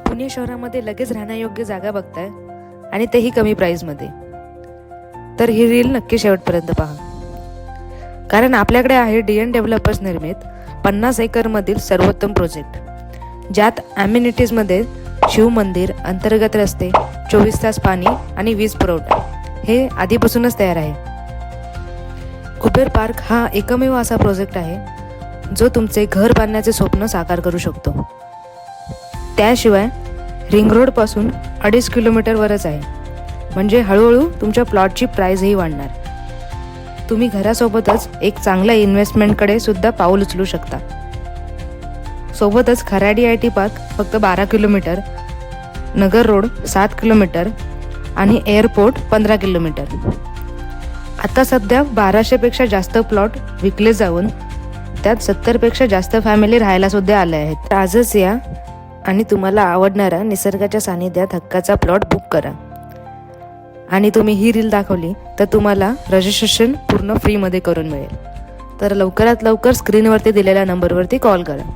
पुणे शहरामध्ये लगेच राहण्यायोग्य जागा बघताय आणि तेही कमी प्राईजमध्ये, तर ही रील नक्की शेवटपर्यंत पहा. कारण आपल्याकडे आहे DN डेव्हलपर्स निर्मित 50 एकरमधील सर्वोत्तम प्रोजेक्ट, ज्यात ॲम्युनिटीजमध्ये शिवमंदिर, अंतर्गत रस्ते, 24 तास पाणी आणि वीज पुरवठा हे आधीपासूनच तयार आहे. कुबेर पार्क हा एकमेव असा प्रोजेक्ट आहे जो तुमचे घर बांधण्याचे स्वप्न साकार करू शकतो. त्याशिवाय रिंग रोडपासून 2.5 किलोमीटरवरच आहे, म्हणजे हळूहळू तुमच्या प्लॉटची प्राईजही वाढणार. तुम्ही घरासोबतच एक चांगल्या इन्व्हेस्टमेंटकडे सुद्धा पाऊल उचलू शकता. सोबतच खराडी IT पार्क फक्त 12 किलोमीटर, नगर रोड 7 किलोमीटर आणि एअरपोर्ट 15 किलोमीटर. आता सध्या 1200पेक्षा जास्त प्लॉट विकले जाऊन त्यात 70पेक्षा जास्त फॅमिली राहायला सुद्धा आल्या आहेत. आजच या आणि तुम्हाला आवडणारा निसर्गाच्या सानिध्यात हक्काचा प्लॉट बुक करा. आणि तुम्ही ही रील दाखवली तर तुम्हाला रजिस्ट्रेशन पूर्ण फ्रीमध्ये करून मिळेल. तर लवकरात लवकर स्क्रीनवरती दिलेल्या नंबरवरती कॉल करा.